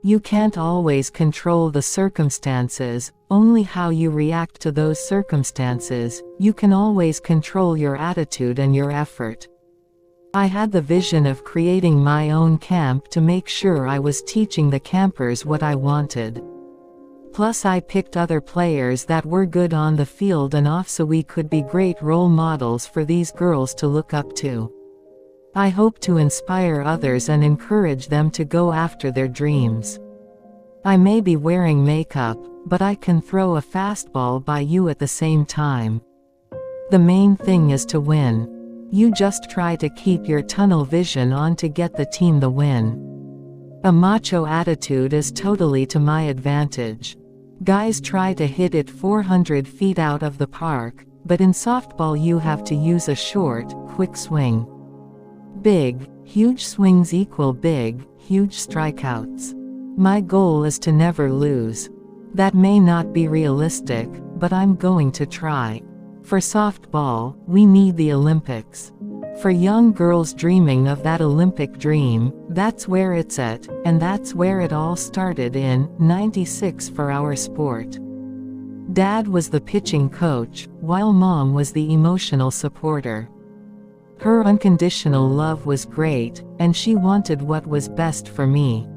You can't always control the circumstances, only how you react to those circumstances. You can always control your attitude and your effort. I had the vision of creating my own camp to make sure I was teaching the campers what I wanted. Plus I picked other players that were good on the field and off so we could be great role models for these girls to look up to. I hope to inspire others and encourage them to go after their dreams. I may be wearing makeup, but I can throw a fastball by you at the same time. The main thing is to win. You just try to keep your tunnel vision on to get the team the win. A macho attitude is totally to my advantage. Guys try to hit it 400 feet out of the park, but in softball you have to use a short, quick swing. Big, huge swings equal big, huge strikeouts. My goal is to never lose. That may not be realistic, but I'm going to try. For softball, we need the Olympics. For young girls dreaming of that Olympic dream, that's where it's at, and that's where it all started in '96 for our sport. Dad was the pitching coach, while Mom was the emotional supporter. Her unconditional love was great, and she wanted what was best for me.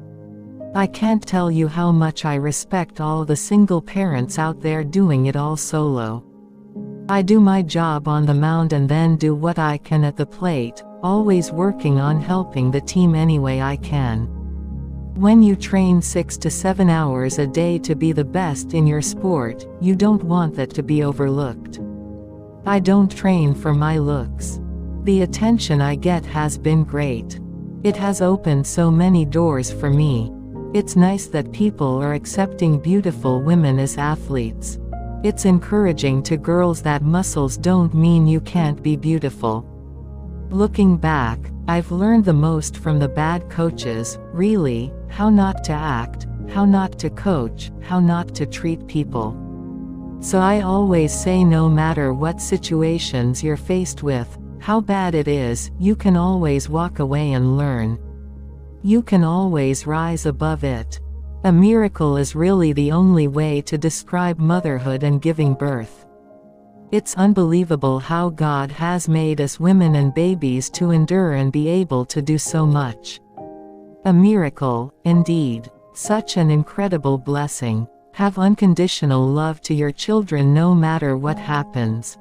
I can't tell you how much I respect all the single parents out there doing it all solo. I do my job on the mound and then do what I can at the plate, always working on helping the team any way I can. When you train 6 to 7 hours a day to be the best in your sport, you don't want that to be overlooked. I don't train for my looks. The attention I get has been great. It has opened so many doors for me. It's nice that people are accepting beautiful women as athletes. It's encouraging to girls that muscles don't mean you can't be beautiful. Looking back, I've learned the most from the bad coaches, really, how not to act, how not to coach, how not to treat people. So I always say no matter what situations you're faced with, how bad it is, you can always walk away and learn. You can always rise above it. A miracle is really the only way to describe motherhood and giving birth. It's unbelievable how God has made us women and babies to endure and be able to do so much. A miracle, indeed. Such an incredible blessing. Have unconditional love to your children no matter what happens.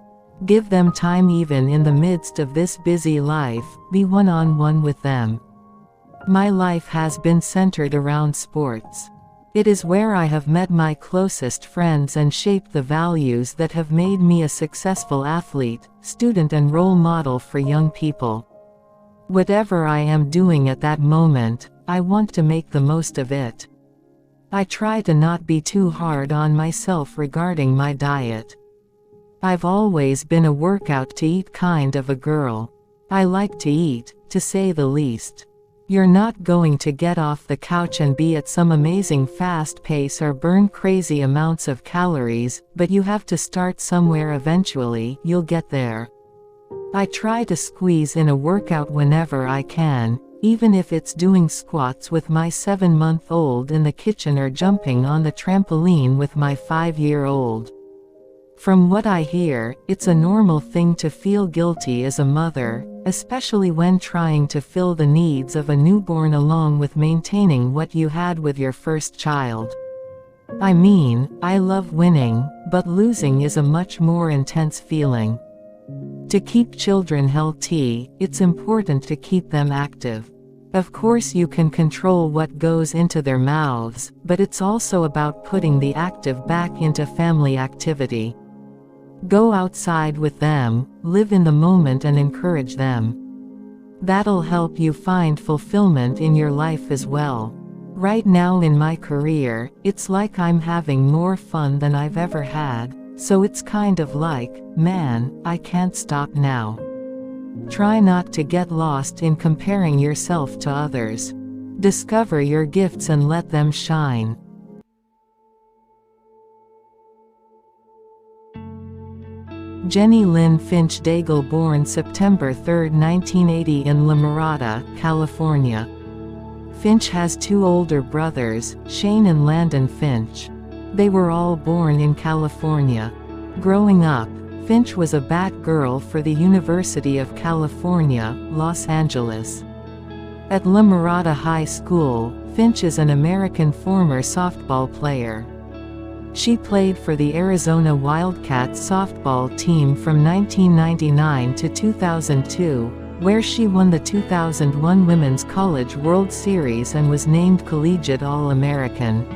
Give them time even in the midst of this busy life, be one-on-one with them. My life has been centered around sports. It is where I have met my closest friends and shaped the values that have made me a successful athlete, student and role model for young people. Whatever I am doing at that moment, I want to make the most of it. I try to not be too hard on myself regarding my diet. I've always been a workout to eat kind of a girl. I like to eat, to say the least. You're not going to get off the couch and be at some amazing fast pace or burn crazy amounts of calories, but you have to start somewhere eventually. You'll get there. I try to squeeze in a workout whenever I can, even if it's doing squats with my 7-month-old in the kitchen or jumping on the trampoline with my 5-year-old. From what I hear, it's a normal thing to feel guilty as a mother, especially when trying to fill the needs of a newborn along with maintaining what you had with your first child. I mean, I love winning, but losing is a much more intense feeling. To keep children healthy, it's important to keep them active. Of course you can control what goes into their mouths, but it's also about putting the active back into family activity. Go outside with them, live in the moment and encourage them. That'll help you find fulfillment in your life as well. Right now in my career, it's like I'm having more fun than I've ever had, so it's kind of like, man, I can't stop now. Try not to get lost in comparing yourself to others. Discover your gifts and let them shine. Jennie Lynn Finch Daigle, born September 3, 1980 in La Mirada, California. Finch has two older brothers, Shane and Landon Finch. They were all born in California. Growing up, Finch was a bat girl for the University of California, Los Angeles. At La Mirada High School, Finch is an American former softball player. She played for the Arizona Wildcats softball team from 1999 to 2002, where she won the 2001 Women's College World Series and was named Collegiate All-American.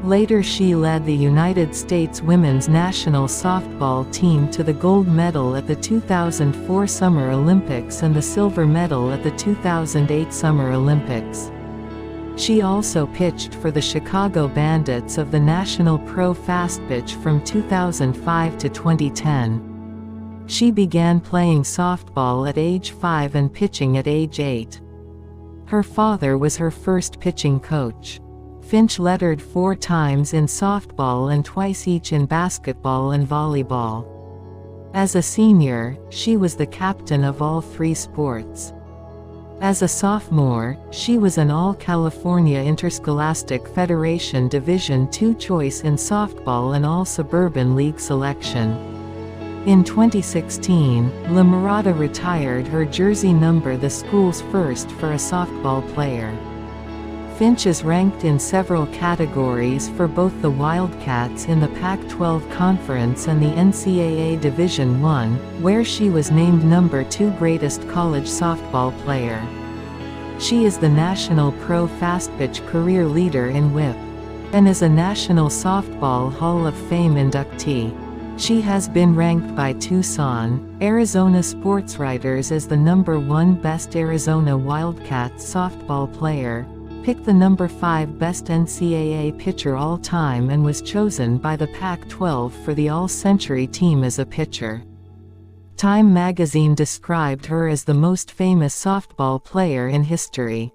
Later she led the United States women's national softball team to the gold medal at the 2004 Summer Olympics and the silver medal at the 2008 Summer Olympics. She also pitched for the Chicago Bandits of the National Pro Fastpitch from 2005 to 2010. She began playing softball at age 5 and pitching at age 8. Her father was her first pitching coach. Finch lettered 4 times in softball and twice each in basketball and volleyball. As a senior, she was the captain of all 3 sports. As a sophomore, she was an All-California Interscholastic Federation Division II choice in softball and All-Suburban League selection. In 2016, La Mirada retired her jersey number, the school's first for a softball player. Finch is ranked in several categories for both the Wildcats in the Pac-12 Conference and the NCAA Division I, where she was named number 2 greatest college softball player. She is the National Pro Fastpitch career leader in WHIP, and is a National Softball Hall of Fame inductee. She has been ranked by Tucson, Arizona sportswriters as the number 1 best Arizona Wildcats softball player, picked the number 5 best NCAA pitcher all time, and was chosen by the Pac-12 for the All-Century team as a pitcher. Time magazine described her as the most famous softball player in history.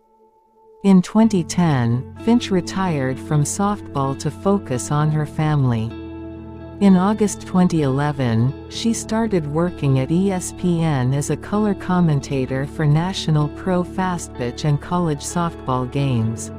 In 2010, Finch retired from softball to focus on her family. In August 2011, she started working at ESPN as a color commentator for National Pro Fastpitch and college softball games.